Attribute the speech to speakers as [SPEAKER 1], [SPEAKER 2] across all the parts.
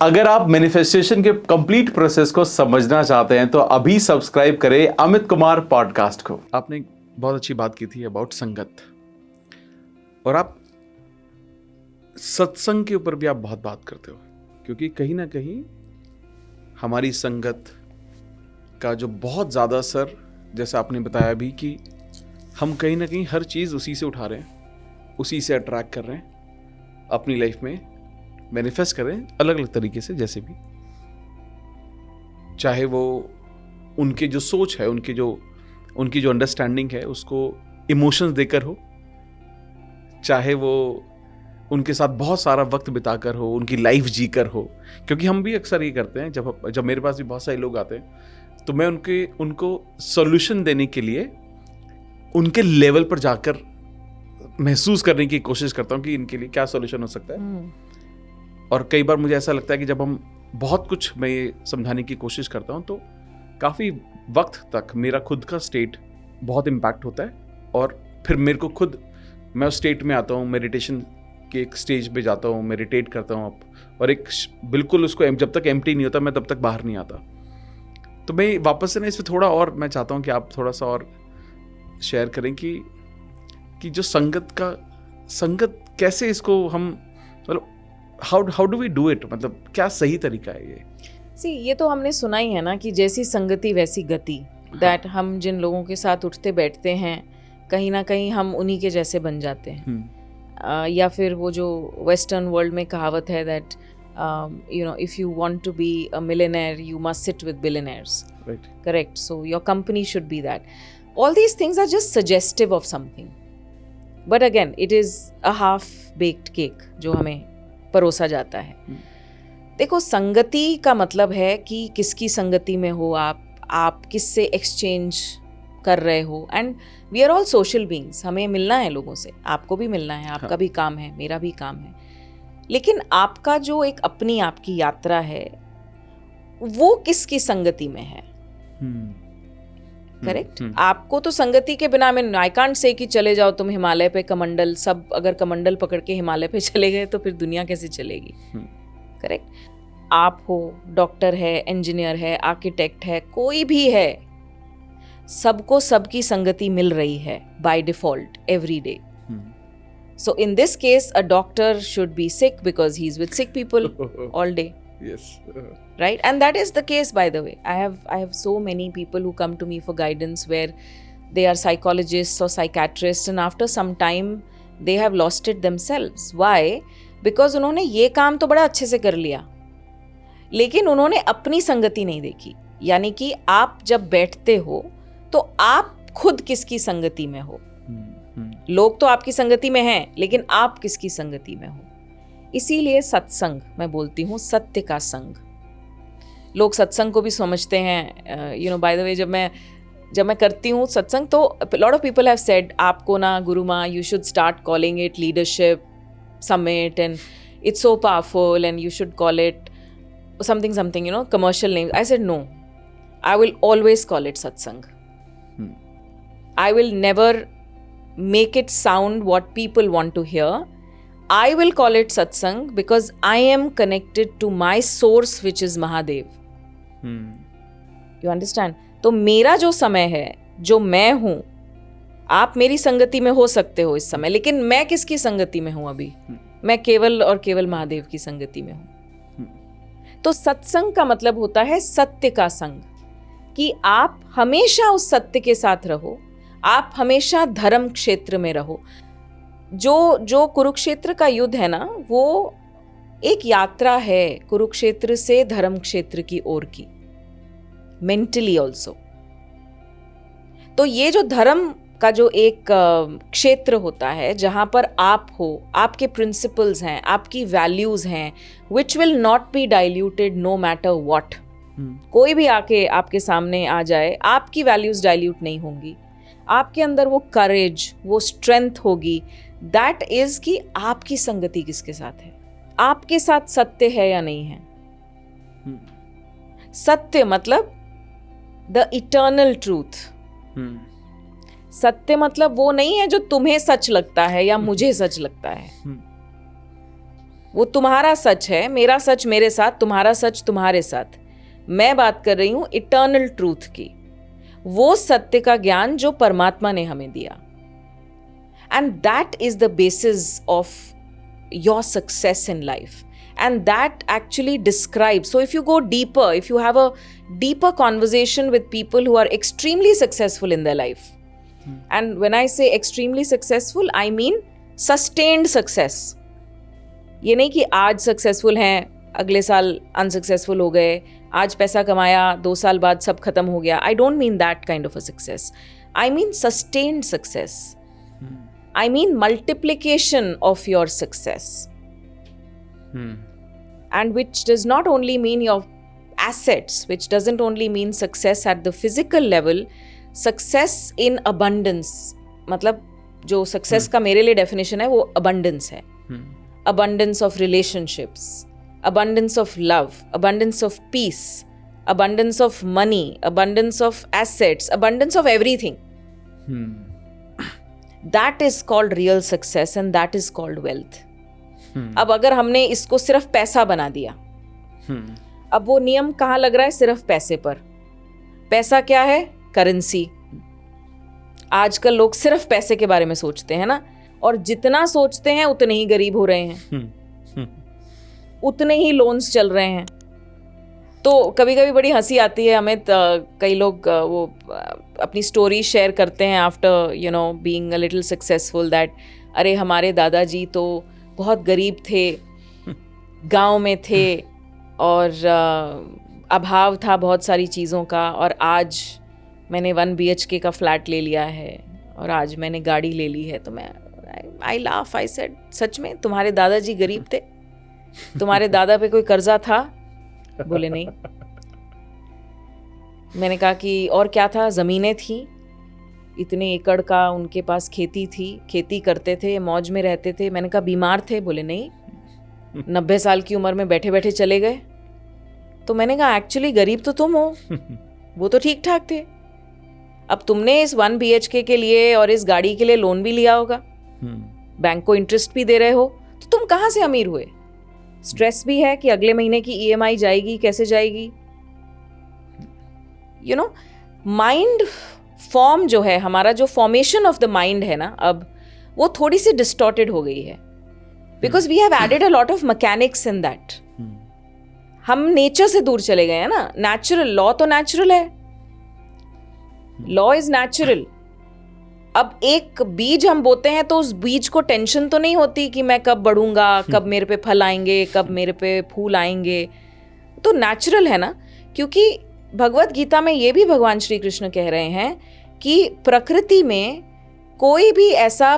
[SPEAKER 1] अगर आप मैनिफेस्टेशन के कंप्लीट प्रोसेस को समझना चाहते हैं तो अभी सब्सक्राइब करें अमित कुमार पॉडकास्ट को। आपने बहुत अच्छी बात की थी अबाउट संगत, और आप सत्संग के ऊपर भी आप बहुत बात करते हो, क्योंकि कहीं ना कहीं हमारी संगत का जो बहुत ज़्यादा असर, जैसे आपने बताया भी कि हम कहीं ना कहीं हर चीज़ उसी से उठा रहे हैं, उसी से अट्रैक्ट कर रहे हैं, अपनी लाइफ में मैनिफेस्ट करें अलग अलग तरीके से, जैसे भी, चाहे वो उनके जो सोच है, उनकी जो अंडरस्टैंडिंग है उसको इमोशंस देकर हो, चाहे वो उनके साथ बहुत सारा वक्त बिताकर हो, उनकी लाइफ जीकर हो। क्योंकि हम भी अक्सर ये करते हैं, जब मेरे पास भी बहुत सारे लोग आते हैं तो मैं उनको सॉल्यूशन देने के लिए उनके लेवल पर जाकर महसूस करने की कोशिश करता हूँ कि इनके लिए क्या सॉल्यूशन हो सकता है। और कई बार मुझे ऐसा लगता है कि जब हम बहुत कुछ मैं ये समझाने की कोशिश करता हूँ तो काफ़ी वक्त तक मेरा खुद का स्टेट बहुत इम्पैक्ट होता है, और फिर मेरे को खुद, मैं उस स्टेट में आता हूँ, मेडिटेशन के एक स्टेज पे जाता हूँ, मेडिटेट करता हूँ और एक बिल्कुल उसको जब तक एम्प्टी नहीं होता मैं तब तक बाहर नहीं आता। तो मैं वापस से ना इस पर थोड़ा और मैं चाहता हूँ कि आप थोड़ा सा और शेयर करें कि जो संगत कैसे इसको हम, मतलब how do we do it, मतलब क्या सही तरीका है ये?
[SPEAKER 2] ये तो हमने सुना ही है ना कि जैसी संगति वैसी गति, दैट हम जिन लोगों के साथ उठते बैठते हैं कहीं ना कहीं हम उन्हीं के जैसे बन जाते हैं। या फिर वो जो वेस्टर्न वर्ल्ड में कहावत है that if you want to be a millionaire you must sit with billionaires, correct? So your company should be that. All these things are just suggestive of something, but again it is a half baked cake जो हमें परोसा जाता है। देखो, संगति का मतलब है कि किसकी संगति में हो आप किससे एक्सचेंज कर रहे हो, and we are all social beings, हमें मिलना है लोगों से, आपको भी मिलना है, आपका भी काम है, मेरा भी काम है, लेकिन आपका जो एक अपनी आपकी यात्रा है वो किसकी संगति में है, करेक्ट? आपको तो संगति के बिना में आई कांट से कि चले जाओ तुम हिमालय पे, कमंडल, सब अगर कमंडल पकड़ के हिमालय पे चले गए तो फिर दुनिया कैसे चलेगी, करेक्ट? आप हो, डॉक्टर है, इंजीनियर है, आर्किटेक्ट है, कोई भी है, सबको सबकी संगति मिल रही है by default every day. So in this case a doctor should be sick because he is with sick people all day.
[SPEAKER 1] Yes.
[SPEAKER 2] Right, and that is the case, by the way. I have so many people who come to me for guidance where they are psychologists or psychiatrists, and after some time they have lost it themselves. Why? Because उन्होंने ये काम तो बड़ा अच्छे से कर लिया, लेकिन उन्होंने अपनी संगति नहीं देखी। यानी कि आप जब बैठते हो तो आप खुद किसकी संगति में हो। लोग तो आपकी संगति में हैं, लेकिन आप किसकी संगति में हो। इसीलिए सत्संग मैं बोलती हूँ, सत्य का संग। लोग सत्संग को भी समझते हैं, बाय द वे, जब मैं करती हूँ सत्संग तो lot of people have said आपको ना Guru Maa you should start calling it leadership summit and it's so powerful and you should call it something commercial name. I said no, I will always call it satsang. I will never make it sound what people want to hear. I will call it satsang because I am connected to my source which is Mahadev. You understand? तो मेरा जो समय है, जो मैं हूँ, आप मेरी संगति में हो सकते हो इस समय, लेकिन मैं किसकी संगति में हूँ अभी? मैं केवल और केवल महादेव की संगति में हूँ. तो सत्संग का मतलब होता है सत्य का संग, कि आप हमेशा उस सत्य के साथ रहो, आप हमेशा धर्म क्षेत्र में रहो. जो कुरुक्षेत्र का युद्ध है ना, वो एक यात्रा है कुरुक्षेत्र से धर्म क्षेत्र की ओर की, मेंटली ऑल्सो. तो ये जो धर्म का जो एक क्षेत्र होता है जहां पर आप हो, आपके प्रिंसिपल्स हैं, आपकी वैल्यूज हैं, which will not be diluted no matter what. कोई भी आके आपके सामने आ जाए, आपकी वैल्यूज डाइल्यूट नहीं होंगी. आपके अंदर वो करेज, वो स्ट्रेंथ होगी. दैट इज कि आपकी संगति किसके साथ है, आपके साथ सत्य है या नहीं है. सत्य मतलब द इटर्नल ट्रूथ. सत्य मतलब वो नहीं है जो तुम्हें सच लगता है या मुझे सच लगता है. वो तुम्हारा सच है, मेरा सच मेरे साथ, तुम्हारा सच तुम्हारे साथ। मैं बात कर रही हूं इटर्नल ट्रूथ की, वो सत्य का ज्ञान जो परमात्मा ने हमें दिया। And that is the basis of your success in life, and that actually describes. So if you go deeper, if you have a deeper conversation with people who are extremely successful in their life, and when I say extremely successful, I mean sustained success. ये नहीं कि आज successful हैं, अगले साल unsuccessful हो गए, आज पैसा कमाया, 2 साल बाद सब खत्म हो गया. I don't mean that kind of a success. I mean sustained success. I mean multiplication of your success. And which does not only mean your assets, which doesn't only mean success at the physical level, success in abundance. मतलब जो success का मेरे लिए definition है वो abundance है. Abundance of relationships, abundance of love, abundance of peace, abundance of money, abundance of assets, abundance of everything. That is called real success and that is called wealth. अब अगर हमने इसको सिर्फ पैसा बना दिया, अब वो नियम कहाँ लग रहा है? सिर्फ पैसे पर. पैसा क्या है? करेंसी. आजकल लोग सिर्फ पैसे के बारे में सोचते हैं ना, और जितना सोचते हैं उतने ही गरीब हो रहे हैं, उतने ही लोन्स चल रहे हैं. तो कभी कभी बड़ी हंसी आती है हमें. कई लोग वो अपनी स्टोरी शेयर करते हैं after being a little successful, that अरे हमारे दादाजी तो बहुत गरीब थे, गांव में थे और अभाव था बहुत सारी चीज़ों का, और आज मैंने 1 BHK का फ्लैट ले लिया है और आज मैंने गाड़ी ले ली है. तो मैं आई लाफ, आई सेड सच में तुम्हारे दादाजी गरीब थे? तुम्हारे दादा पे कोई कर्जा था? बोले नहीं. मैंने कहा कि और क्या था? ज़मीनें थी, इतने एकड़ का उनके पास खेती थी, खेती करते थे, मौज में रहते थे. मैंने कहा बीमार थे? बोले नहीं, 90 साल की उम्र में बैठे बैठे चले गए. तो मैंने कहा एक्चुअली गरीब तो तुम हो, वो तो ठीक ठाक थे. अब तुमने इस 1 BHK के लिए और इस गाड़ी के लिए लोन भी लिया होगा, बैंक को इंटरेस्ट भी दे रहे हो, तो तुम कहाँ से अमीर हुए? स्ट्रेस भी है कि अगले महीने की EMI जाएगी, कैसे जाएगी? माइंड फॉर्म जो है हमारा, जो फॉर्मेशन ऑफ द माइंड है ना, अब वो थोड़ी सी डिस्टॉर्टेड हो गई है, because we have added a lot of mechanics in that. हम नेचर से दूर चले गए हैं ना. नेचुरल लॉ तो नेचुरल है, लॉ इज नेचुरल. अब एक बीज हम बोते हैं तो उस बीज को टेंशन तो नहीं होती कि मैं कब बढ़ूंगा, कब मेरे पे फल आएंगे, कब मेरे पे फूल आएंगे. तो नेचुरल है ना. क्योंकि भगवत गीता में ये भी भगवान श्री कृष्ण कह रहे हैं कि प्रकृति में कोई भी ऐसा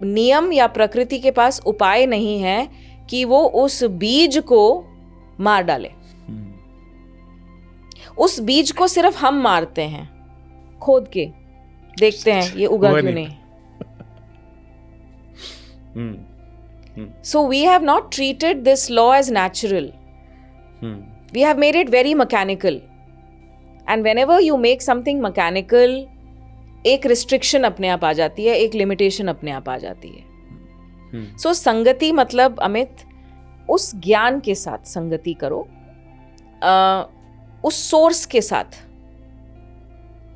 [SPEAKER 2] नियम या प्रकृति के पास उपाय नहीं है कि वो उस बीज को मार डाले. उस बीज को सिर्फ हम मारते हैं, खोद के देखते हैं ये उगा क्यों नहीं. So we have not treated this law as natural. We have made it very mechanical. And whenever you make something mechanical, एक restriction अपने आप आ जाती है, एक limitation अपने आप आ जाती है. So संगति मतलब अमित, उस ज्ञान के साथ संगति करो, उस सोर्स के साथ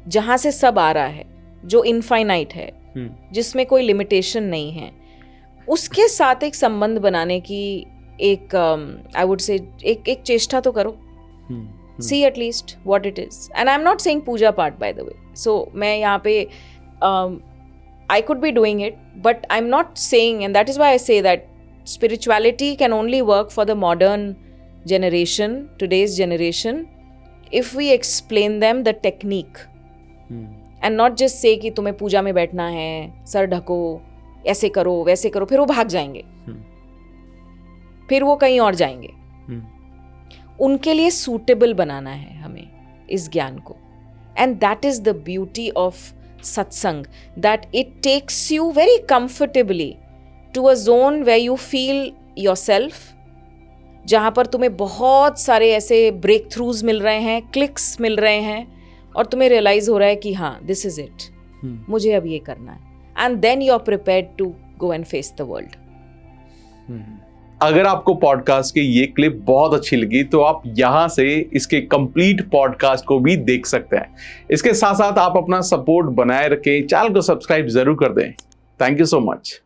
[SPEAKER 2] जहाँ से सब आ रहा है, जो इनफाइनाइट है, जिसमें कोई लिमिटेशन नहीं है, उसके साथ एक संबंध बनाने की एक आई वुड से एक चेष्टा तो करो. See at least what it is. And I'm not saying puja part, by the way. So मैं यहाँ पे I could be doing it, but I'm not saying, and that is why I say that spirituality can only work for the modern generation, today's generation, if we explain them the technique. And not just say कि तुम्हें पूजा में बैठना है, sir ढको, ऐसे करो वैसे करो, फिर वो भाग जाएंगे, फिर वो कहीं और जाएंगे. उनके लिए सूटेबल बनाना है हमें इस ज्ञान को. And that is the beauty of satsang, that it takes you very comfortably to a zone where you feel yourself, जहाँ पर तुम्हें बहुत सारे ऐसे ब्रेक थ्रूज मिल रहे हैं, क्लिक्स मिल रहे हैं, और तुम्हें रियलाइज हो रहा है कि हाँ दिस इज इट, मुझे अब ये करना है. And then you are prepared to go and face the world.
[SPEAKER 1] अगर आपको पॉडकास्ट की ये क्लिप बहुत अच्छी लगी तो आप यहाँ से इसके कंप्लीट पॉडकास्ट को भी देख सकते हैं। इसके साथ साथ आप अपना सपोर्ट बनाए रखें, चैनल को सब्सक्राइब जरूर कर दें। Thank you so much.